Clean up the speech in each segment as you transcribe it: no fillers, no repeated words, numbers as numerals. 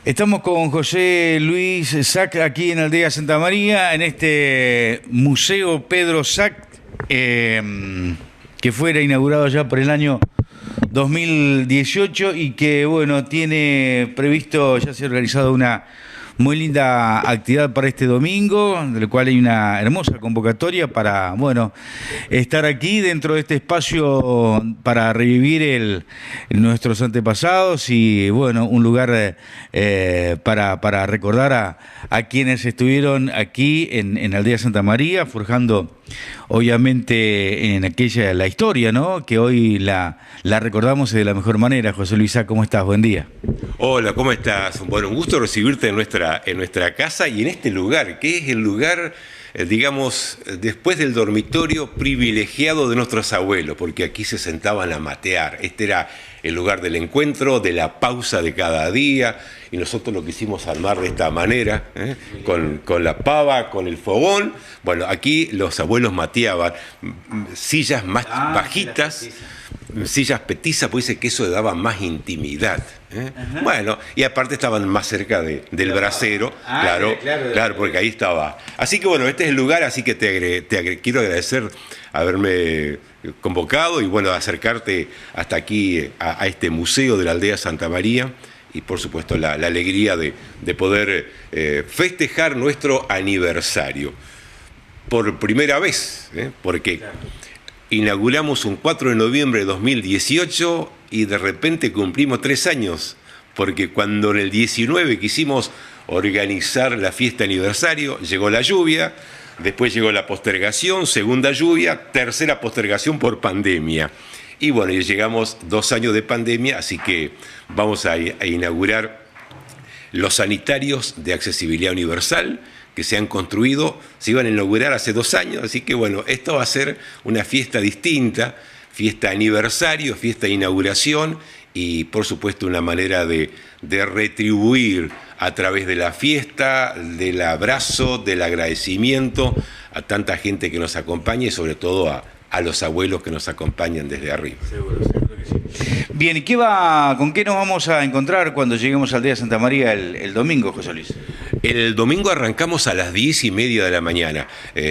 Estamos con José Luis Sac aquí en Aldea Santa María, en este Museo Pedro Sac, que fuera inaugurado ya por el año 2018 y que, bueno, tiene previsto, ya se ha organizado una muy linda actividad para este domingo, de la cual hay una hermosa convocatoria para, bueno, estar aquí dentro de este espacio para revivir nuestros antepasados y, bueno, un lugar para recordar a quienes estuvieron aquí en Aldea Santa María, forjando, obviamente, en aquella la historia, ¿no? Que hoy la recordamos de la mejor manera. José Luisa, ¿cómo estás? Buen día. Hola, ¿cómo estás? Bueno, un gusto recibirte en nuestra casa y en este lugar, que es el lugar, digamos, después del dormitorio privilegiado de nuestros abuelos, porque aquí se sentaban a matear. Este era el lugar del encuentro, de la pausa de cada día, y nosotros lo quisimos armar de esta manera, con la pava, con el fogón. Bueno, aquí los abuelos mateaban sillas más bajitas, sillas petizas, pues dice que eso le daba más intimidad. Bueno, y aparte estaban más cerca del brasero, claro, porque ahí estaba. Así que bueno, este es el lugar, así que quiero agradecer haberme convocado y bueno, acercarte hasta aquí a este museo de la Aldea Santa María y por supuesto la alegría de poder festejar nuestro aniversario por primera vez, porque inauguramos un 4 de noviembre de 2018 y de repente cumplimos 3 años, porque cuando en el 19 quisimos organizar la fiesta aniversario, llegó la lluvia, después llegó la postergación, segunda lluvia, tercera postergación por pandemia. Y bueno, y llegamos 2 años de pandemia, así que vamos a inaugurar los sanitarios de accesibilidad universal, que se han construido, se iban a inaugurar hace 2 años, así que bueno, esto va a ser una fiesta distinta, fiesta aniversario, fiesta de inauguración y por supuesto una manera de retribuir a través de la fiesta, del abrazo, del agradecimiento a tanta gente que nos acompaña y sobre todo a los abuelos que nos acompañan desde arriba. Seguro que sí. Bien, ¿y con qué nos vamos a encontrar cuando lleguemos a Aldea Santa María el domingo, José Luis? El domingo arrancamos a las 10:30 de la mañana.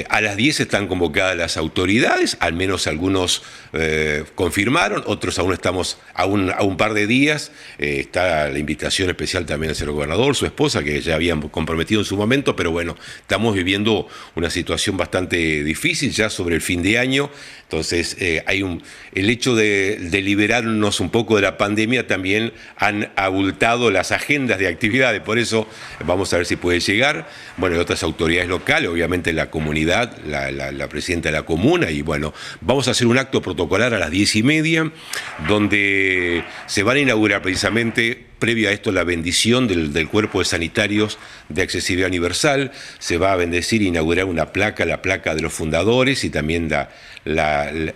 A las 10 están convocadas las autoridades, al menos algunos confirmaron, otros aún estamos a un par de días. Está la invitación especial también del señor gobernador, su esposa, que ya habían comprometido en su momento, pero bueno, estamos viviendo una situación bastante difícil ya sobre el fin de año. Entonces, el hecho de liberarnos un poco de la pandemia también han abultado las agendas de actividades, por eso vamos a ver si puede llegar. Bueno, y otras autoridades locales, obviamente la comunidad, la presidenta de la comuna, y bueno, vamos a hacer un acto protocolar a las 10:30, donde se van a inaugurar precisamente, previo a esto, la bendición del cuerpo de sanitarios de accesibilidad universal. Se va a bendecir e inaugurar una placa, la placa de los fundadores, y también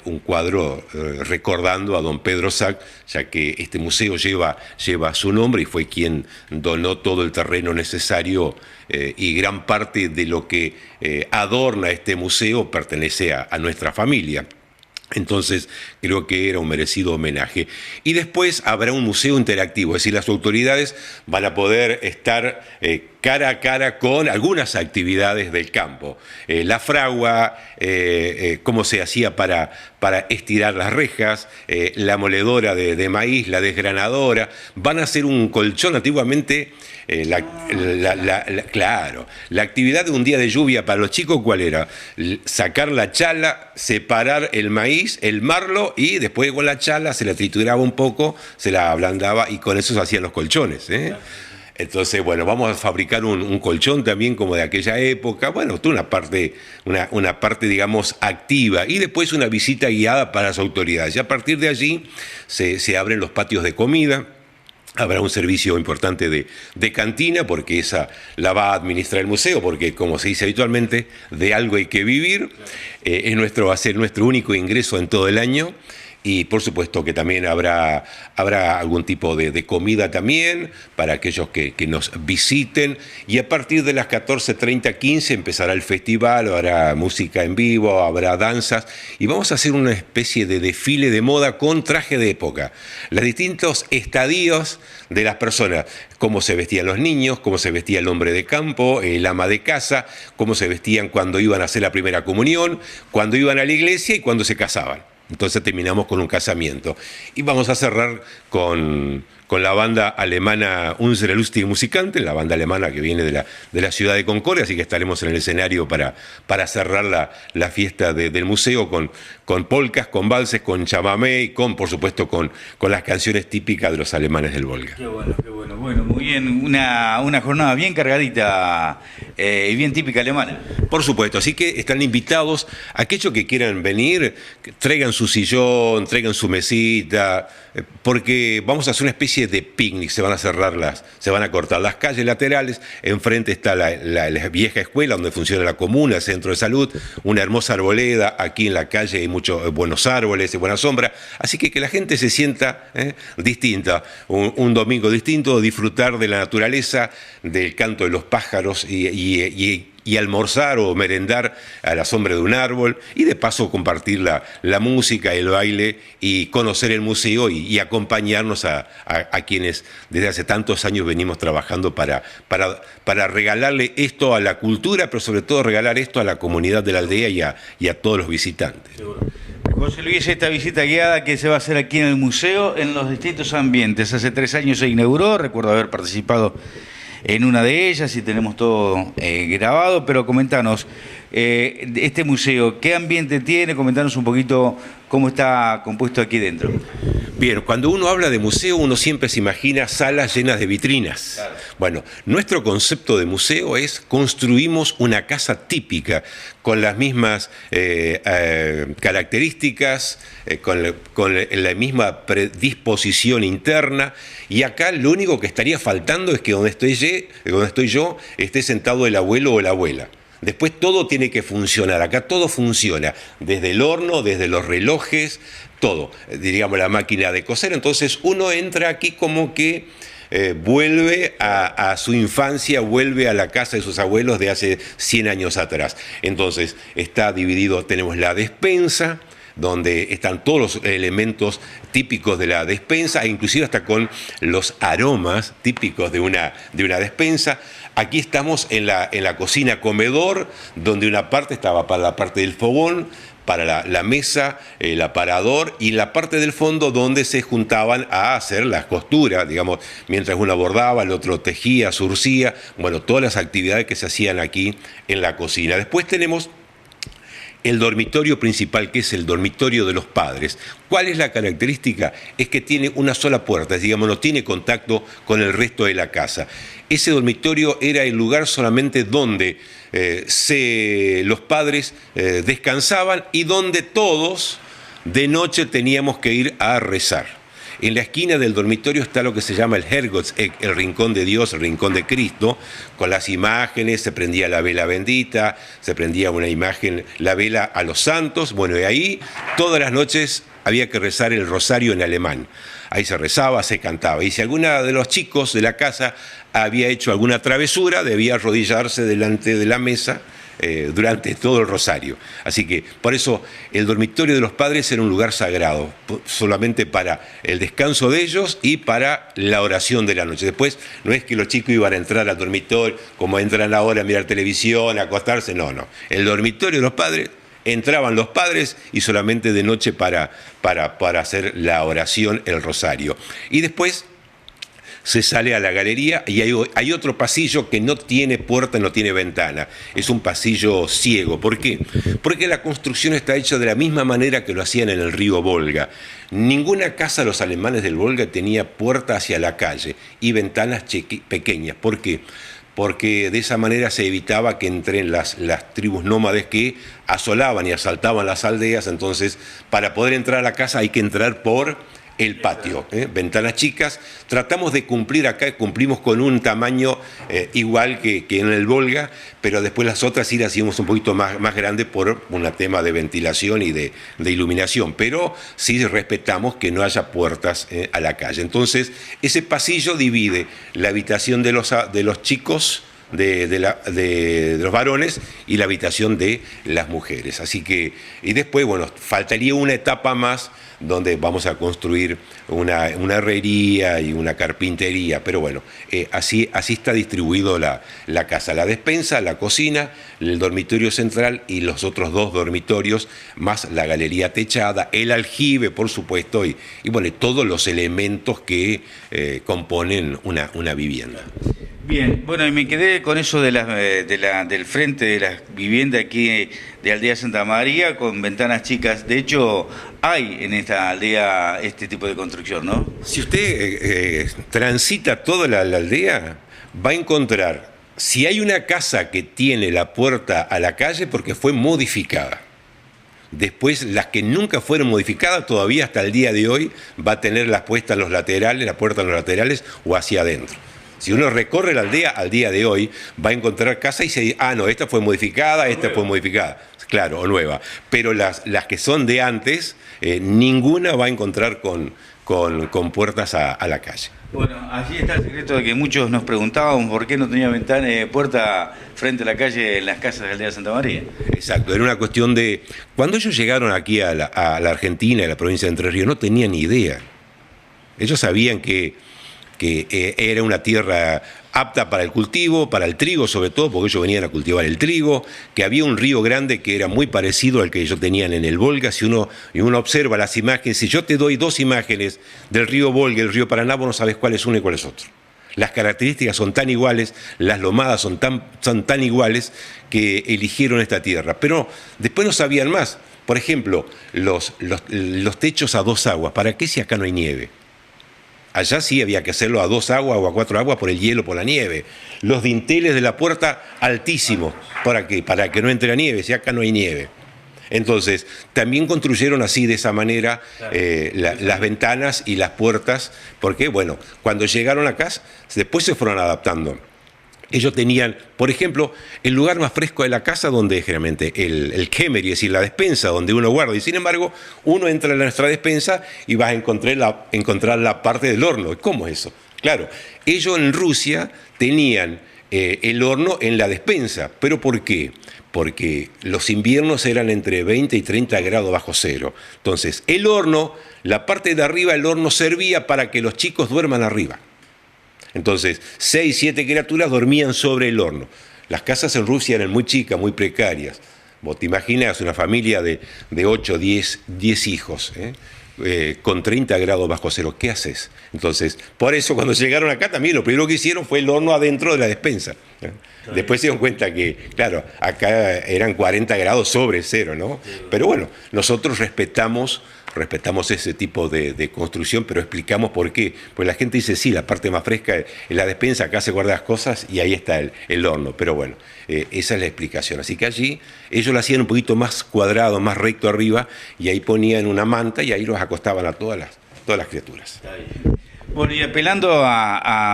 un cuadro recordando a don Pedro Sac, ya que este museo lleva su nombre y fue quien donó todo el terreno necesario, y gran parte de lo que adorna este museo pertenece a nuestra familia. Entonces creo que era un merecido homenaje. Y después habrá un museo interactivo, es decir, las autoridades van a poder estar cara a cara con algunas actividades del campo. La fragua, cómo se hacía para estirar las rejas, la moledora de maíz, la desgranadora. Van a hacer un colchón. Antiguamente, claro, la actividad de un día de lluvia para los chicos, ¿cuál era? Sacar la chala, separar el maíz, elmarlo, y después con la chala se la trituraba un poco, se la ablandaba y con eso se hacían los colchones. Entonces, bueno, vamos a fabricar un colchón también como de aquella época. Bueno, toda una parte, digamos, activa. Y después una visita guiada para las autoridades. Y a partir de allí se abren los patios de comida. Habrá un servicio importante de cantina, porque esa la va a administrar el museo, porque como se dice habitualmente, de algo hay que vivir. Va a ser nuestro único ingreso en todo el año. Y por supuesto que también habrá algún tipo de comida también para aquellos que nos visiten. Y a partir de las 14:30, 15 empezará el festival, habrá música en vivo, habrá danzas. Y vamos a hacer una especie de desfile de moda con traje de época. Los distintos estadios de las personas. Cómo se vestían los niños, cómo se vestía el hombre de campo, el ama de casa, cómo se vestían cuando iban a hacer la primera comunión, cuando iban a la iglesia y cuando se casaban. Entonces terminamos con un casamiento. Y vamos a cerrar con la banda alemana Unsere Lustige Musikanten, la banda alemana que viene de la ciudad de Concordia, así que estaremos en el escenario para cerrar la fiesta del museo con polcas, con valses, con chamamé y por supuesto, con las canciones típicas de los alemanes del Volga. Qué bueno, qué bueno. Bueno, muy bien, una jornada bien cargadita y bien típica alemana. Por supuesto, así que están invitados aquellos que quieran venir, que traigan su sillón, traigan su mesita, porque vamos a hacer una especie de picnic. Se van a cortar las calles laterales, enfrente está la vieja escuela donde funciona la comuna, el centro de salud, una hermosa arboleda, aquí en la calle hay muchos buenos árboles y buena sombra, así que la gente se sienta distinta, un domingo distinto, disfrutar de la naturaleza, del canto de los pájaros y almorzar o merendar a la sombra de un árbol y de paso compartir la música, el baile y conocer el museo y acompañarnos a quienes desde hace tantos años venimos trabajando para regalarle esto a la cultura, pero sobre todo regalar esto a la comunidad de la aldea y a todos los visitantes. Seguro. José Luis, esta visita guiada que se va a hacer aquí en el museo en los distintos ambientes. Hace 3 años se inauguró, recuerdo haber participado en una de ellas y tenemos todo grabado, pero comentanos, este museo, ¿qué ambiente tiene? Comentanos un poquito cómo está compuesto aquí dentro. Bien, cuando uno habla de museo, uno siempre se imagina salas llenas de vitrinas. Claro. Bueno, nuestro concepto de museo es construimos una casa típica, con las mismas características, con la misma predisposición interna, y acá lo único que estaría faltando es que donde estoy yo esté sentado el abuelo o la abuela. Después todo tiene que funcionar, acá todo funciona, desde el horno, desde los relojes, todo, digamos la máquina de coser. Entonces uno entra aquí como que vuelve a su infancia, vuelve a la casa de sus abuelos de hace 100 años atrás. Entonces está dividido, tenemos la despensa, donde están todos los elementos típicos de la despensa, e inclusive hasta con los aromas típicos de una despensa. Aquí estamos en la cocina comedor, donde una parte estaba para la parte del fogón, para la mesa, el aparador, y la parte del fondo donde se juntaban a hacer las costuras, digamos, mientras uno bordaba, el otro tejía, surcía, bueno, todas las actividades que se hacían aquí en la cocina. Después tenemos el dormitorio principal, que es el dormitorio de los padres. ¿Cuál es la característica? Es que tiene una sola puerta, digamos, no tiene contacto con el resto de la casa. Ese dormitorio era el lugar solamente donde los padres descansaban y donde todos de noche teníamos que ir a rezar. En la esquina del dormitorio está lo que se llama el Herrgårdseck, el rincón de Dios, el rincón de Cristo, con las imágenes, se prendía la vela bendita, se prendía una imagen, la vela a los santos, bueno, y ahí todas las noches había que rezar el rosario en alemán. Ahí se rezaba, se cantaba, y si alguna de los chicos de la casa había hecho alguna travesura, debía arrodillarse delante de la mesa durante todo el rosario. Así que por eso el dormitorio de los padres era un lugar sagrado, solamente para el descanso de ellos y para la oración de la noche. Después no es que los chicos iban a entrar al dormitorio como entran ahora a mirar televisión, a acostarse, no. El dormitorio de los padres, entraban los padres y solamente de noche para hacer la oración, el rosario. Y después se sale a la galería y hay otro pasillo que no tiene puerta, no tiene ventana. Es un pasillo ciego. ¿Por qué? Porque la construcción está hecha de la misma manera que lo hacían en el río Volga. Ninguna casa de los alemanes del Volga tenía puerta hacia la calle y ventanas pequeñas. ¿Por qué? Porque de esa manera se evitaba que entren las tribus nómades que asolaban y asaltaban las aldeas. Entonces, para poder entrar a la casa hay que entrar por el patio, ventanas chicas. Tratamos de cumplir acá, cumplimos con un tamaño igual que en el Volga, pero después las otras sí las hicimos un poquito más grande por un tema de ventilación y de iluminación, pero sí respetamos que no haya puertas a la calle. Entonces, ese pasillo divide la habitación de los chicos, de los varones, y la habitación de las mujeres. Así que, y después, bueno, faltaría una etapa más donde vamos a construir una herrería y una carpintería, pero bueno, así está distribuido la casa: la despensa, la cocina, el dormitorio central y los otros 2 dormitorios, más la galería techada, el aljibe, por supuesto, y bueno, todos los elementos que componen una vivienda. Bien, bueno, y me quedé con eso del frente de la vivienda aquí de Aldea Santa María, con ventanas chicas. De hecho, hay en esta aldea este tipo de construcción, ¿no? Si usted transita toda la aldea, va a encontrar, si hay una casa que tiene la puerta a la calle, porque fue modificada. Después, las que nunca fueron modificadas, todavía hasta el día de hoy, va a tener las puestas en los laterales, la puerta en los laterales o hacia adentro. Si uno recorre la aldea al día de hoy, va a encontrar casa y se dice, no, esta fue modificada, esta fue modificada. Claro, o nueva. Pero las que son de antes, ninguna va a encontrar con puertas a la calle. Bueno, allí está el secreto de que muchos nos preguntábamos por qué no tenía puerta frente a la calle en las casas de Aldea Santa María. Exacto, era una cuestión de... Cuando ellos llegaron aquí a la Argentina, a la provincia de Entre Ríos, no tenían ni idea. Ellos sabían que era una tierra apta para el cultivo, para el trigo sobre todo, porque ellos venían a cultivar el trigo, que había un río grande que era muy parecido al que ellos tenían en el Volga. Si uno observa las imágenes, si yo te doy 2 imágenes del río Volga y el río Paraná, vos no sabés cuál es uno y cuál es otro. Las características son tan iguales, las lomadas son tan iguales, que eligieron esta tierra. Pero después no sabían más. Por ejemplo, los techos a 2 aguas. ¿Para qué si acá no hay nieve? Allá sí había que hacerlo a 2 aguas o a 4 aguas por el hielo, por la nieve. Los dinteles de la puerta altísimos. ¿Para qué? Para que no entre la nieve, si acá no hay nieve. Entonces, también construyeron así, de esa manera, las ventanas y las puertas, porque, bueno, cuando llegaron acá, después se fueron adaptando. Ellos tenían, por ejemplo, el lugar más fresco de la casa, donde generalmente el kemer, es decir, la despensa, donde uno guarda. Y sin embargo, uno entra en nuestra despensa y vas a encontrar la parte del horno. ¿Cómo es eso? Claro, ellos en Rusia tenían el horno en la despensa. ¿Pero por qué? Porque los inviernos eran entre 20 y 30 grados bajo cero. Entonces, el horno, la parte de arriba del horno servía para que los chicos duerman arriba. Entonces, 6, 7 criaturas dormían sobre el horno. Las casas en Rusia eran muy chicas, muy precarias. Vos te imaginas una familia de 8, 10 hijos, con 30 grados bajo cero. ¿Qué haces? Entonces, por eso cuando llegaron acá también lo primero que hicieron fue el horno adentro de la despensa. Después se dieron cuenta que, claro, acá eran 40 grados sobre cero, ¿no? Pero bueno, nosotros respetamos ese tipo de construcción, pero explicamos por qué. Pues la gente dice, sí, la parte más fresca es la despensa, acá se guardan las cosas y ahí está el horno. Pero bueno, esa es la explicación. Así que allí ellos lo hacían un poquito más cuadrado, más recto arriba, y ahí ponían una manta y ahí los acostaban a todas las criaturas. Está bien. Bueno, y apelando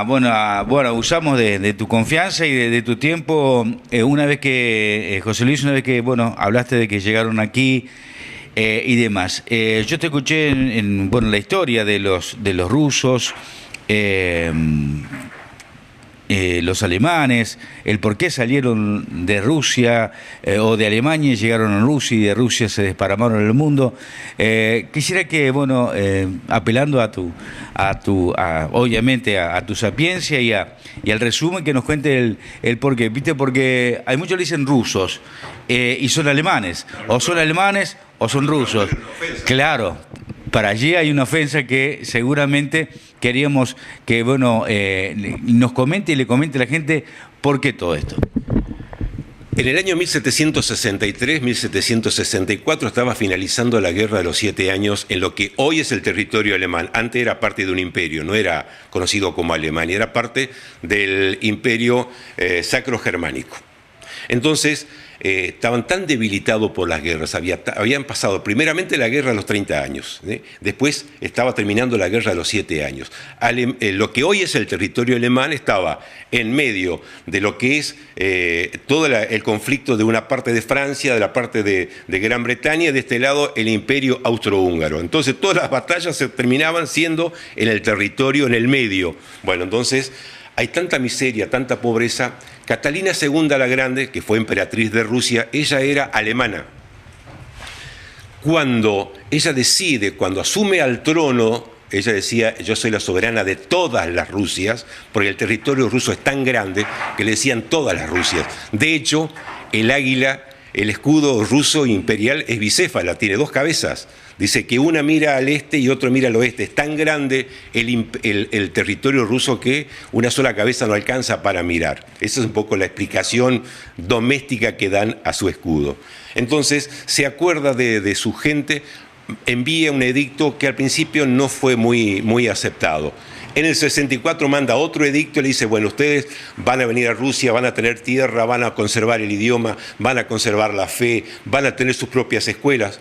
bueno, usamos de tu confianza y de tu tiempo, una vez que, José Luis, bueno, hablaste de que llegaron aquí y demás. Yo te escuché en la historia de los rusos, los alemanes, el por qué salieron de Rusia o de Alemania y llegaron a Rusia, y de Rusia se desparramaron en el mundo. Quisiera que, apelando obviamente a tu sapiencia y al resumen, que nos cuente el por qué. ¿Viste? Porque hay muchos que dicen rusos y son alemanes, o son rusos. Claro. Para allí hay una ofensa que seguramente queríamos que nos comente y le comente a la gente por qué todo esto. En el año 1763, 1764 estaba finalizando la Guerra de los 7 Años en lo que hoy es el territorio alemán. Antes era parte de un imperio, no era conocido como Alemania, era parte del imperio sacro-germánico. Entonces, estaban tan debilitados por las guerras, habían pasado primeramente la guerra a los 30 años, después estaba terminando la guerra a los 7 años. Lo que hoy es el territorio alemán estaba en medio de lo que es todo el conflicto de una parte de Francia, de la parte de Gran Bretaña, y de este lado el imperio austrohúngaro. Entonces todas las batallas se terminaban siendo en el territorio, en el medio. Bueno, entonces hay tanta miseria, tanta pobreza. Catalina II la Grande, que fue emperatriz de Rusia, ella era alemana. Cuando ella decide, cuando asume al trono, ella decía, yo soy la soberana de todas las Rusias, porque el territorio ruso es tan grande que le decían todas las Rusias. De hecho, el águila, el escudo ruso imperial es bicéfala, tiene 2 cabezas. Dice que una mira al este y otro mira al oeste. Es tan grande el territorio ruso que una sola cabeza no alcanza para mirar. Esa es un poco la explicación doméstica que dan a su escudo. Entonces, se acuerda de su gente, envía un edicto que al principio no fue muy aceptado. En el 64 manda otro edicto y le dice, bueno, ustedes van a venir a Rusia, van a tener tierra, van a conservar el idioma, van a conservar la fe, van a tener sus propias escuelas.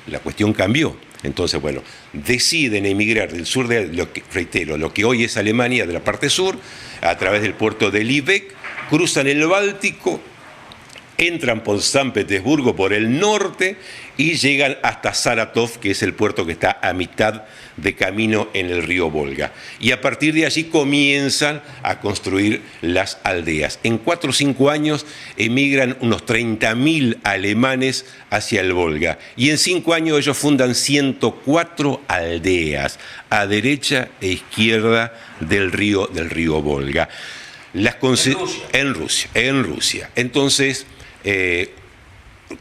La cuestión cambió. Entonces, bueno, deciden emigrar del sur de, lo que hoy es Alemania, de la parte sur, a través del puerto de Lübeck, cruzan el Báltico, entran por San Petersburgo por el norte y llegan hasta Saratov, que es el puerto que está a mitad de camino en el río Volga. Y a partir de allí comienzan a construir las aldeas. En 4 o 5 años emigran unos 30.000 alemanes hacia el Volga. Y en 5 años ellos fundan 104 aldeas a derecha e izquierda del río Volga. En Rusia. Entonces,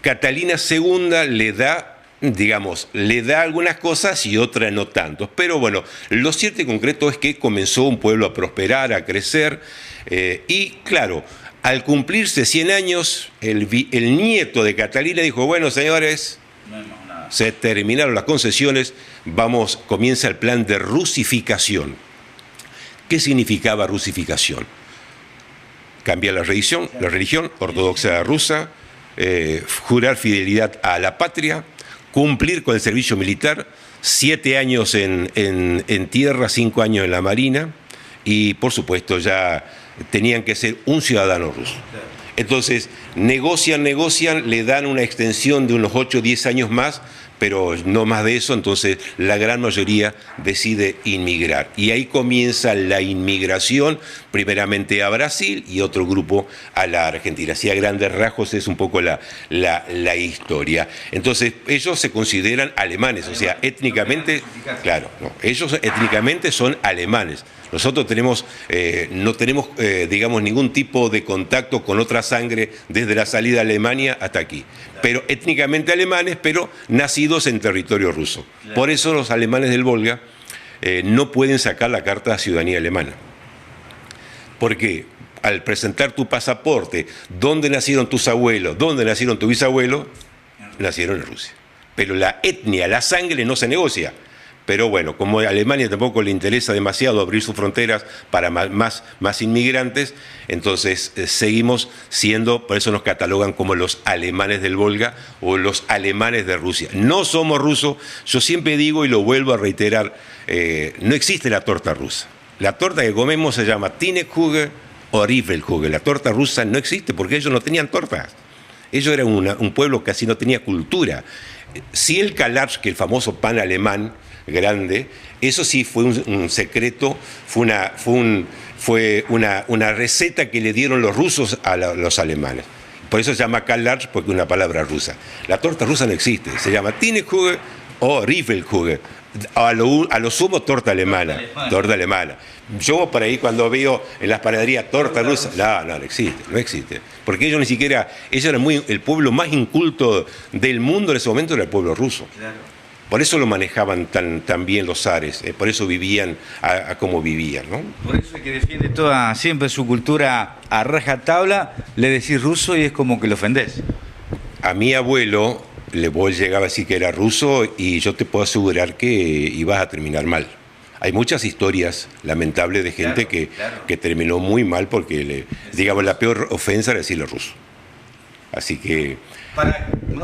Catalina II le da algunas cosas y otras no tanto. Pero bueno, lo cierto y concreto es que comenzó un pueblo a prosperar, a crecer, y claro, al cumplirse 100 años, el nieto de Catalina dijo, bueno, señores, se terminaron las concesiones, comienza el plan de rusificación. ¿Qué significaba rusificación? Cambiar la religión ortodoxa rusa, jurar fidelidad a la patria, cumplir con el servicio militar, 7 años en tierra, 5 años en la marina, y por supuesto ya tenían que ser un ciudadano ruso. Entonces negocian, le dan una extensión de unos 8 o 10 años más, pero no más de eso. Entonces la gran mayoría decide inmigrar. Y ahí comienza la inmigración, primeramente a Brasil y otro grupo a la Argentina. Así a grandes rasgos es un poco la historia. Entonces ellos se consideran alemanes, o sea, étnicamente, claro, no, ellos étnicamente son alemanes. Nosotros no tenemos, digamos, ningún tipo de contacto con otra sangre desde la salida de Alemania hasta aquí. Pero étnicamente alemanes, pero nacidos en territorio ruso. Por eso los alemanes del Volga no pueden sacar la carta de ciudadanía alemana. Porque al presentar tu pasaporte, ¿dónde nacieron tus abuelos? ¿Dónde nacieron tus bisabuelos? Nacieron en Rusia. Pero la etnia, la sangre no se negocia. Pero bueno, como a Alemania tampoco le interesa demasiado abrir sus fronteras para más inmigrantes, entonces seguimos siendo, por eso nos catalogan como los alemanes del Volga o los alemanes de Rusia. No somos rusos, yo siempre digo y lo vuelvo a reiterar, no existe la torta rusa. La torta que comemos se llama Tinnekuchen o Riffelkuchen. La torta rusa no existe porque ellos no tenían tortas. Ellos eran un pueblo que casi no tenía cultura. Sí, el Kalach, que el famoso pan alemán grande, eso sí fue un secreto, fue una receta que le dieron los rusos a los alemanes. Por eso se llama Kalach, porque es una palabra rusa. La torta rusa no existe, se llama Tinnekuchen o Riffelkuchen. A lo sumo torta alemana. Yo por ahí cuando veo en las panaderías torta rusa, no existe. Porque ellos ellos eran el pueblo más inculto del mundo en ese momento era el pueblo ruso. Claro. Por eso lo manejaban tan bien los zares, por eso vivían a como vivían, ¿no? Por eso el que defiende siempre su cultura a rajatabla, le decís ruso y es como que lo ofendés. A mi abuelo vos llegaba a decir que era ruso y yo te puedo asegurar que ibas a terminar mal. Hay muchas historias lamentables de gente que terminó muy mal porque, digamos, la peor ofensa era decirle ruso. Así que...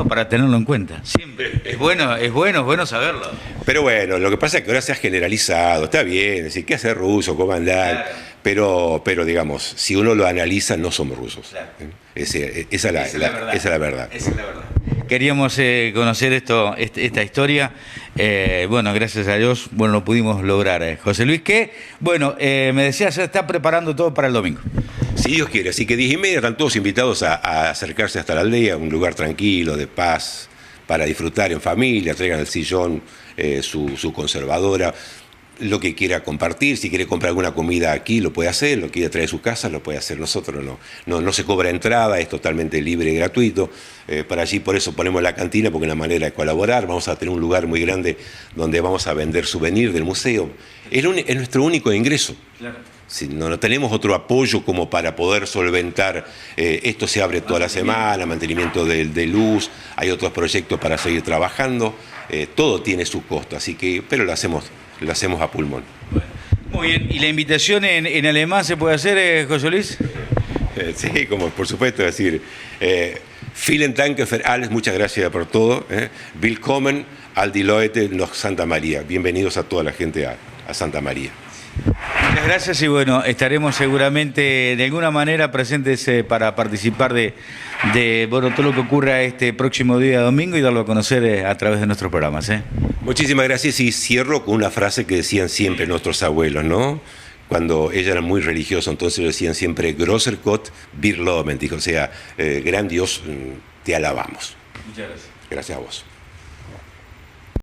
Para tenerlo en cuenta, siempre. Es bueno saberlo. Pero bueno, lo que pasa es que ahora se ha generalizado, está bien, decir, ¿qué hacer ruso? ¿Cómo andar? Claro. Pero digamos, si uno lo analiza, no somos rusos. Claro. Esa es la verdad. Esa es la verdad. Queríamos conocer esta historia. Bueno, gracias a Dios, bueno, lo pudimos lograr. José Luis, que, bueno, me decías, ya está preparando todo para el domingo. Si Dios quiere, así que 10:30 están todos invitados a acercarse hasta la aldea, un lugar tranquilo, de paz, para disfrutar en familia, traigan el sillón, su conservadora, lo que quiera compartir, si quiere comprar alguna comida aquí lo puede hacer, lo quiere traer a su casa lo puede hacer. Nosotros no se cobra entrada, es totalmente libre y gratuito. Para allí por eso ponemos la cantina, porque es una manera de colaborar. Vamos a tener un lugar muy grande donde vamos a vender souvenirs del museo. Es nuestro único ingreso. Claro. Si no tenemos otro apoyo como para poder solventar, esto se abre toda la semana, mantenimiento de luz, hay otros proyectos para seguir trabajando, todo tiene su costo, así que, pero lo hacemos a pulmón. Muy bien, ¿y la invitación en alemán se puede hacer, José Luis? Sí, como por supuesto, decir, vielen Dank für alles, muchas gracias por todo, willkommen al die Leute nach Santa María, bienvenidos a toda la gente a Santa María. Muchas gracias y bueno, estaremos seguramente de alguna manera presentes para participar de bueno, todo lo que ocurra este próximo día domingo y darlo a conocer a través de nuestros programas. Muchísimas gracias y cierro con una frase que decían siempre nuestros abuelos, ¿no? Cuando ella era muy religiosa, entonces decían siempre, Grosser Gott, wir loben, dijo, o sea, gran Dios, te alabamos. Muchas gracias. Gracias a vos.